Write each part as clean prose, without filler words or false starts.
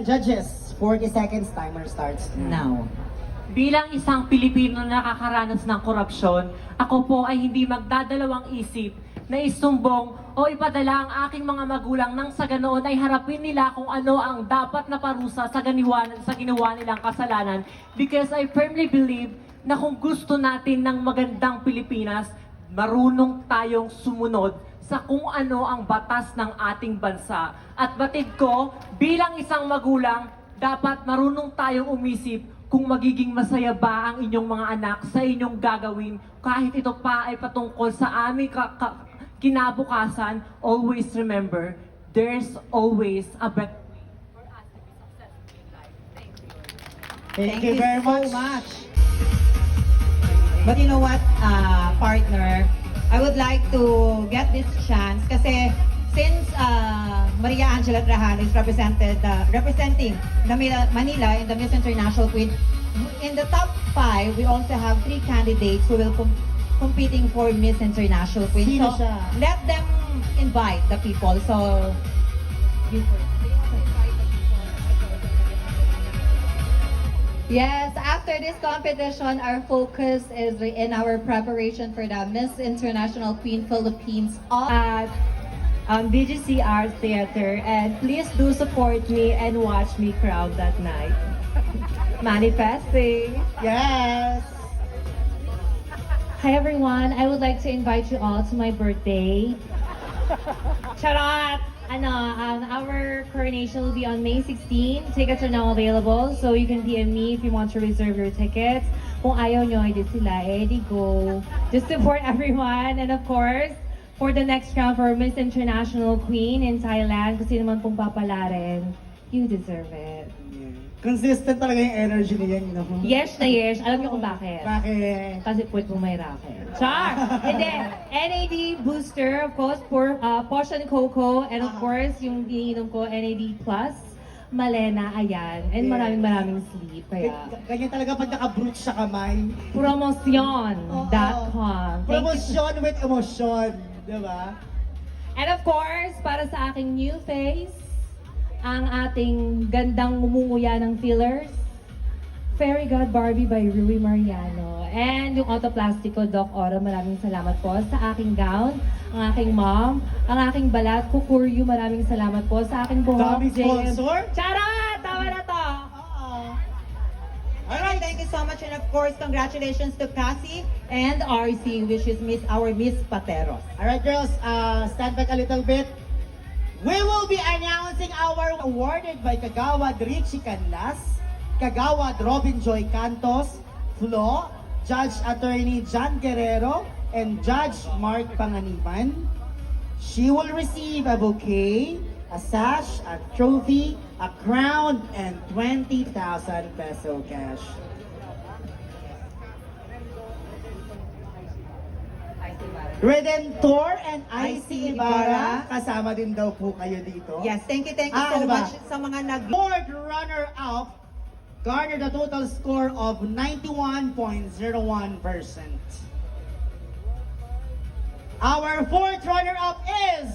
Judges, 40 seconds, timer starts now. Bilang isang Pilipino na nakakaranas ng korupsyon, ako po ay hindi magdadalawang isip na isumbong o ipadala ang aking mga magulang nang sa ganoon ay harapin nila kung ano ang dapat na parusa sa ginawa nilang kasalanan, because I firmly believe na kung gusto natin ng magandang Pilipinas, marunong tayong sumunod sa kung ano ang batas ng ating bansa. At batid ko, bilang isang magulang, dapat marunong tayong umisip kung magiging masaya ba ang inyong mga anak sa inyong gagawin, kahit ito pa ay patungkol sa aming kinabukasan. Always remember, there's always a better way for us to be successful in life. Thank you very so much. But you know what, partner, I would like to get this chance kasi since Maria Angela Trahan is representing Manila in the Miss International Queen, in the top 5, we also have 3 candidates who will competing for Miss International Queen. Sino So siya? let them invite the people. So you first. Yes, after this competition, our focus is in our preparation for the Miss International Queen Philippines at BGC Arts Theater. And please do support me and watch me crowd that night. Manifesting. Yes. Hi everyone, I would like to invite you all to my birthday. Charot! Our coronation will be on May 16. Tickets are now available, so you can DM me if you want to reserve your tickets. Kung ayaw nyo, hindi sila, di go. Just support everyone. And of course, for the next round for Miss International Queen in Thailand, kasi naman pong papalarin, you deserve it. Consistent talaga yung energy niya, you know? Yes na yes. Alam niyo kung bakit? Bakit? Kasi puwet mo may racket. Char! Hindi. NAD booster, of course, for Potion Coco, and of course, yung iniinom ko, NAD Plus, Malena, ayan. And Yes. maraming sleep, kaya. Ganyan talaga pag naka-brooch sa kamay. Promosyon.com. Promotion with emotion. Diba? And of course, para sa aking new face, ang ating gandang ngumunguya ng fillers, Fairy God Barbie by Rui Mariano. And yung Autoplastico Doc Oro, maraming salamat po sa aking gown, ang aking mom, ang aking balat, Kukuryu, maraming salamat po sa aking buhok. Daming sponsor? Charot! Tama na to! Alright, thank you so much, and of course, congratulations to Cassie and RC, which is our Miss Pateros. Alright girls, stand back a little bit. We will be announcing our awarded by Kagawad Richie Canlas, Kagawad Robin Joy Cantos, Flo, Judge Attorney John Guerrero, and Judge Mark Panganiban. She will receive a bouquet, a sash, a trophy, a crown, and 20,000 peso cash. Redentor and IC Ibarra, kasama din daw po kayo dito. Yes, thank you so ano ba? much sa mga Fourth runner-up garnered a total score of 91.01%. Our fourth runner-up is...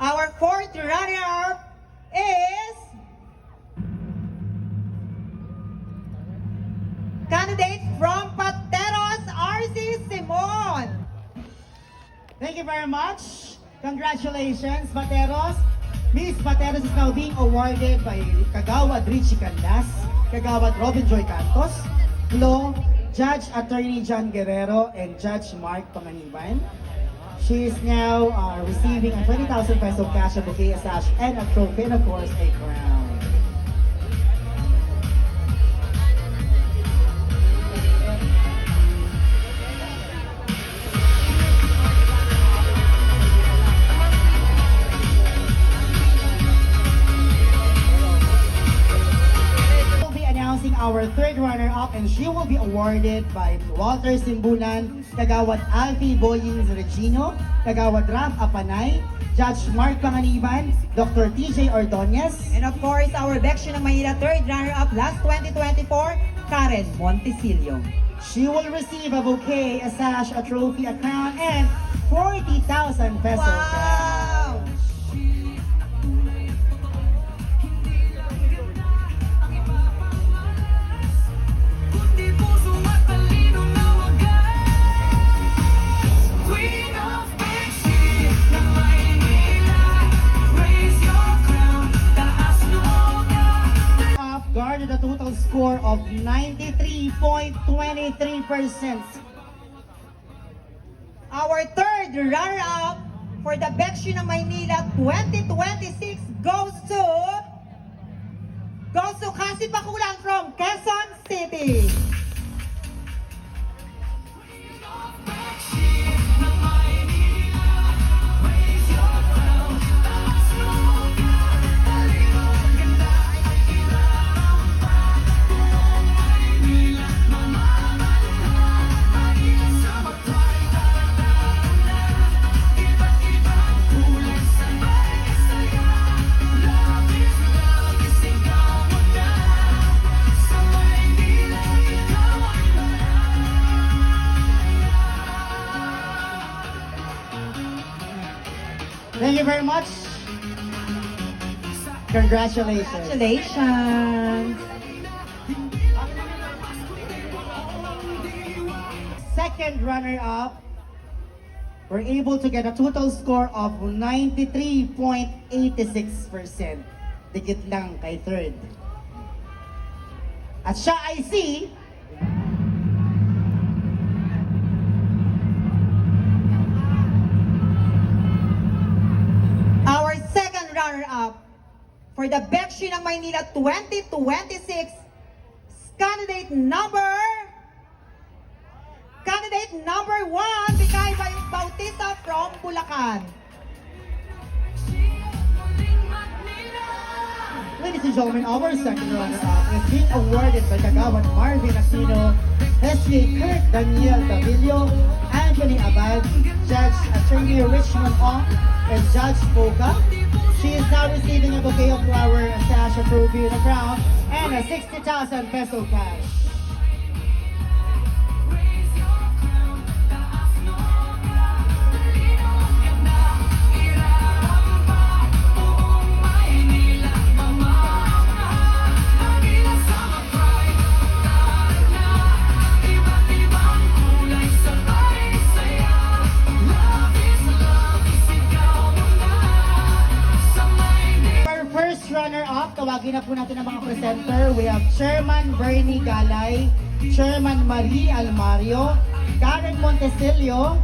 Our fourth runner-up is candidate from Pateros, RC Simon. Thank you very much. Congratulations, Pateros. Miss Pateros is now being awarded by Kagawad Richie Canlas, Kagawad Robin Joy Cantos, Flo, Judge Attorney John Guerrero, and Judge Mark Panganiban. She is now receiving a 20,000 peso cash, a bouquet, a sash, and a trophy, and of course, a crown. Our third runner-up, and she will be awarded by Walter Simbulan, Kagawad Alfie Boyings Regino, Kagawad Raf Apanay, Judge Mark Panganiban, Dr. TJ Ordonez, And of course, our Beksyon ng Manila third runner-up last 2024, Karen Montesilio. She will receive a bouquet, a sash, a trophy, a crown, and 40,000 pesos. Wow! 93.23%. Our third runner-up for the Bekshi ng Maynila 2026 goes to Kasipakulan from Quezon City. Thank you very much. Congratulations. Congratulations! Second runner-up, we're able to get a total score of 93.86%. Dikit lang kay third. At siya ay si Our second runner-up for the Bekshi ng Maynila 2026 candidate number 1, Bikay Bautista from Bulacan. Ladies and gentlemen, our second runner-up is being awarded by Kagawad Marvin Aquino, SK Kurt Daniel Davillo, Anthony Abad, Judge Attorney Richmond Ong, and Judge Poca. She is now receiving a bouquet of flowers, a sash, a trophy, and a crown, and a 60,000 peso cash. Our first runner-up, tawagin na po natin ang mga presenter. We have Chairman Bernie Galay, Chairman Marie Almario, Karen Montesilio,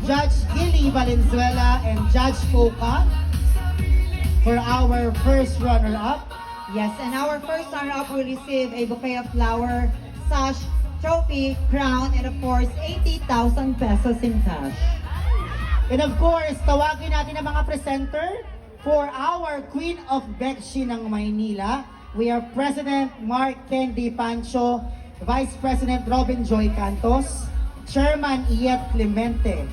Judge Gilly Valenzuela, and Judge Poca for our first runner-up. Yes, and our first runner-up will receive a bouquet of flower, sash, trophy, crown, and of course, 80,000 pesos in cash. And of course, tawagin natin ang mga presenter for our Queen of Bekshi ng Maynila. We are President Mark Candy Pancho, Vice President Robin Joy Cantos, Chairman Iet Clemente,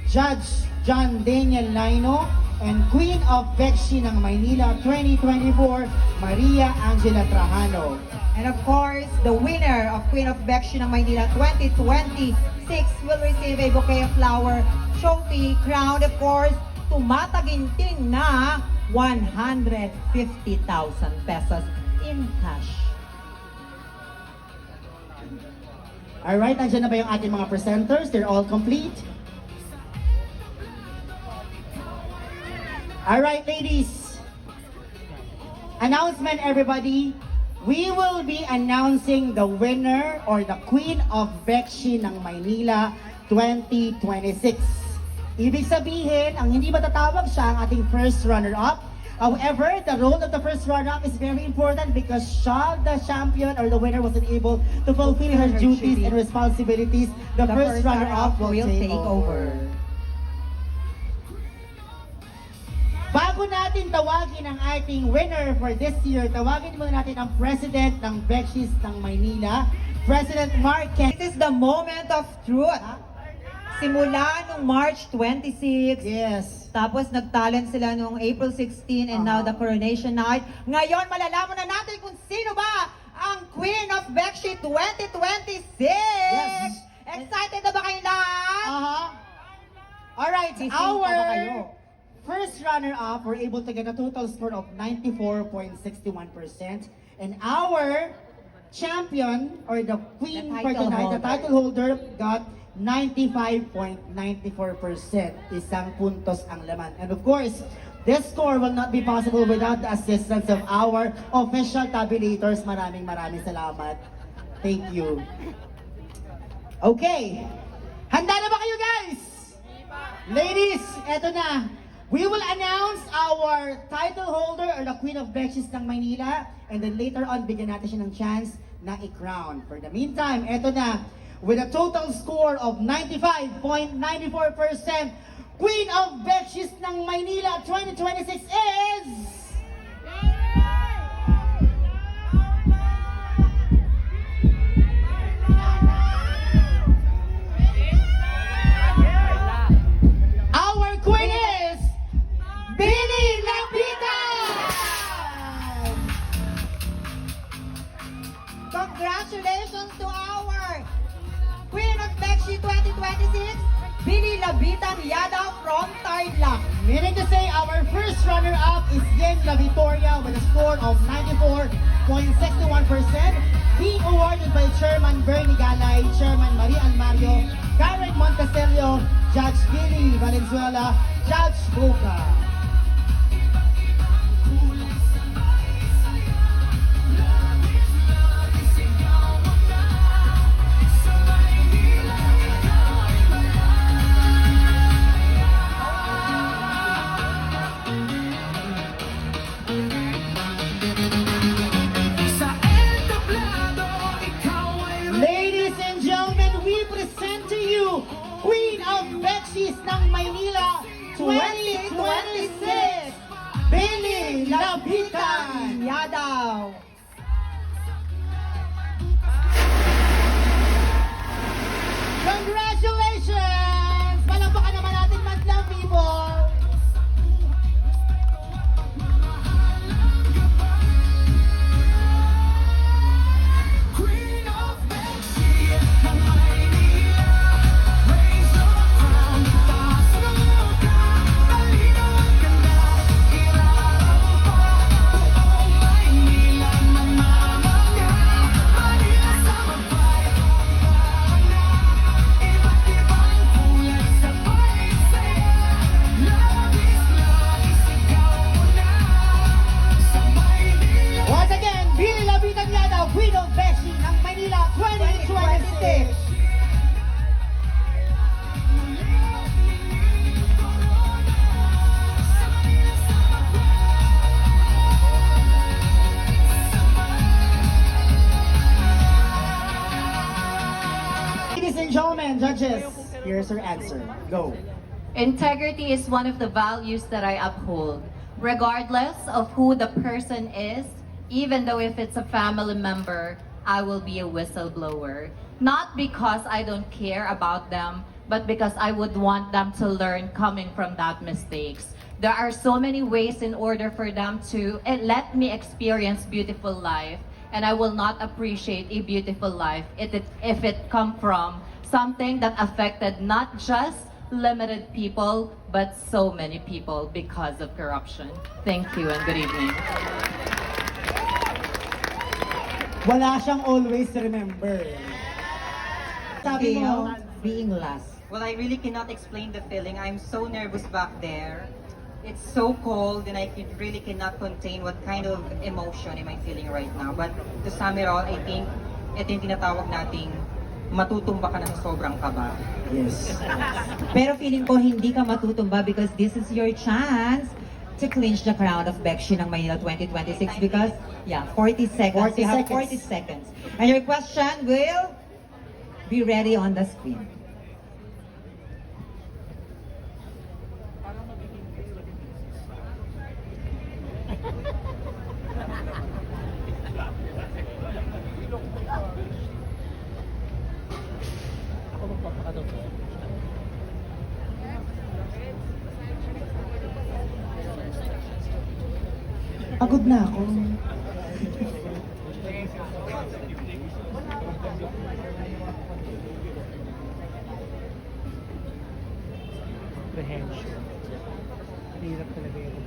Judge John Daniel Laino, and Queen of Bekshi ng Maynila 2024, Maria Angela Trajano. And of course, the winner of Queen of Bekshi ng Maynila 2026 will receive a bouquet of flower, trophy, crown, of course, tumataginting na 150,000 pesos in cash. Alright, nandiyan na ba yung ating mga presenters? They're all complete. Alright, ladies. Announcement, everybody. We will be announcing the winner or the Queen of Bekshi ng Maynila 2026. Ibig sabihin, ang hindi matatawag siya ang ating first runner-up. However, the role of the first runner-up is very important because siya, the champion or the winner, wasn't able to fulfill her duties and responsibilities. The first runner-up will take over. Bago natin tawagin ang ating winner for this year, tawagin muna natin ang President ng Bekshis ng Maynila, President Mark Ken. This is the moment of truth. Simula nung March 26, Yes. tapos nag-talent sila nung April 16 and now the coronation night. Ngayon, malalaman na natin kung sino ba ang Queen of Bekshi 2026! Yes. Excited na ba kayo lahat? Alright, Gising pa ba kayo? our first runner-up were able to get a total score of 94.61%. And our champion, or the queen The for title tonight, the holder. title holder, got 95.94%. Isang puntos ang laman. And of course, this score will not be possible without the assistance of our official tabulators. Maraming salamat. Thank you. Okay. Handa na ba kayo, guys? Ladies, eto na. We will announce our title holder or the Queen of Betches ng Maynila, and then later on, bigyan natin siya ng chance na i-crown. For the meantime, eto na. With a total score of 95.94%, Queen of Betches ng Maynila 2026 is... Our queen is Billy Lapitan! Congratulations to our Queen of Bekshi 2026, Billy Labitan Yada from Tarlac. Meaning to say, our first runner-up is Yen La Victoria with a score of 94.61%, being awarded by Chairman Bernie Galay, Chairman Maria Almario, Karen Monteselio, Judge Billy Valenzuela, Judge Boca. Ladies and gentlemen, we present to you Queen of Betches ng Maynila 2026, Billy Lapitan! Yadaw. Congratulations! Palakpakan naman natin, madlang people! Once again, Billy Lapitan Yadaw, Queen of Betches ng Maynila 2026. Ladies and gentlemen, judges, here's her answer. Go. Integrity is one of the values that I uphold, regardless of who the person is, even though if it's a family member, I will be a whistleblower. Not because I don't care about them, but because I would want them to learn coming from that mistakes. There are so many ways in order for them to let me experience beautiful life, and I will not appreciate a beautiful life if it come from something that affected not just limited people, but so many people because of corruption. Thank you and good evening. Wala siyang always remember. Sabi mo, Being last. Well, I really cannot explain the feeling. I'm so nervous back there. It's so cold and I really cannot contain what kind of emotion am I feeling right now. But to sum it all, I think ito yung tinatawag nating matutumba ka na sa sobrang kaba. yes. Pero feeling ko hindi ka matutumba because this is your chance to clinch the crown of Bekshi ng Manila 2026 because, 40 seconds. 40 You have seconds. 40 seconds. And your question will be ready on the screen. Pagod na ako. Apprehension. Hirap talaga yun.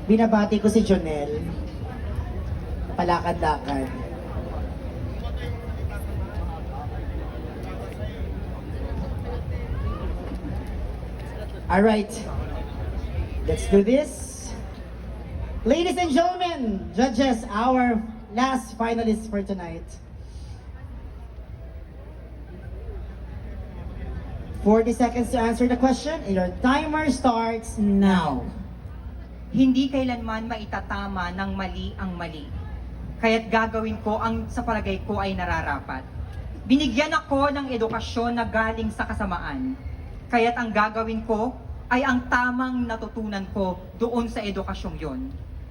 Binabati ko si Jonel. Palakad-lakad. Alright. Let's do this. Ladies and gentlemen, judges, our last finalist for tonight. 40 seconds to answer the question, and your timer starts now. Hindi kailanman maitatama ng mali ang mali. Kaya't gagawin ko ang sa palagay ko ay nararapat. Binigyan ako ng edukasyon na galing sa kasamaan. Kaya't ang gagawin ko ay ang tamang natutunan ko doon sa edukasyong yon.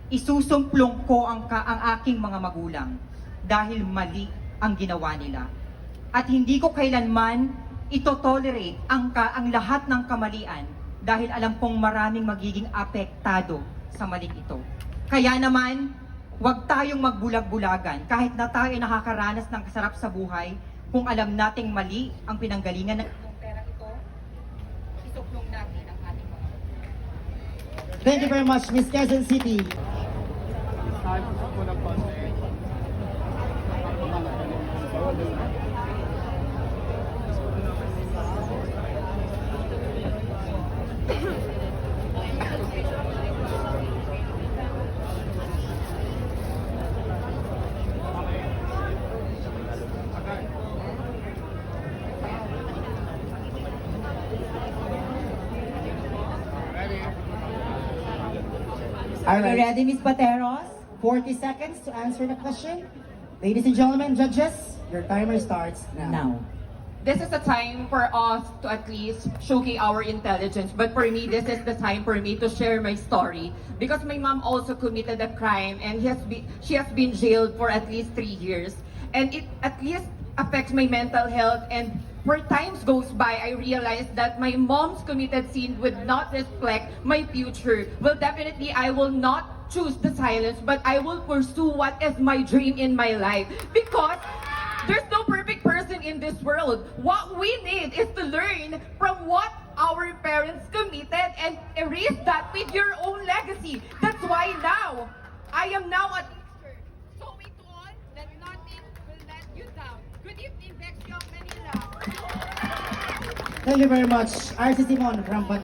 Isusumplong ko ang aking mga magulang dahil mali ang ginawa nila. At hindi ko kailanman ito-tolerate ang lahat ng kamalian dahil alam kong maraming magiging apektado sa maling ito. Kaya naman, huwag tayong magbulag-bulagan kahit na tayo nakakaranas ng kasarap sa buhay. Kung alam nating mali ang pinanggalingan ng itong pera ito, isuplong natin ang ating mga magulang. Thank you very much, Miss Quezon City. All Are you right, ready, Miss Pateros? 40 seconds to answer the question. Ladies and gentlemen, judges, your timer starts now. This is the time for us to at least showcase our intelligence. But for me, this is the time for me to share my story. Because my mom also committed a crime and she has been jailed for at least 3 years. And it at least affects my mental health. And where times goes by, I realized that my mom's committed sin would not reflect my future. Well, definitely, I will not choose the silence, but I will pursue what is my dream in my life. Because there's no perfect person in this world. What we need is to learn from what our parents committed and erase that with your own legacy. That's why now, I am now a teacher. Showing to all that nothing will let you down. Good evening, Bexio Manila. Thank you very much, RC Simon from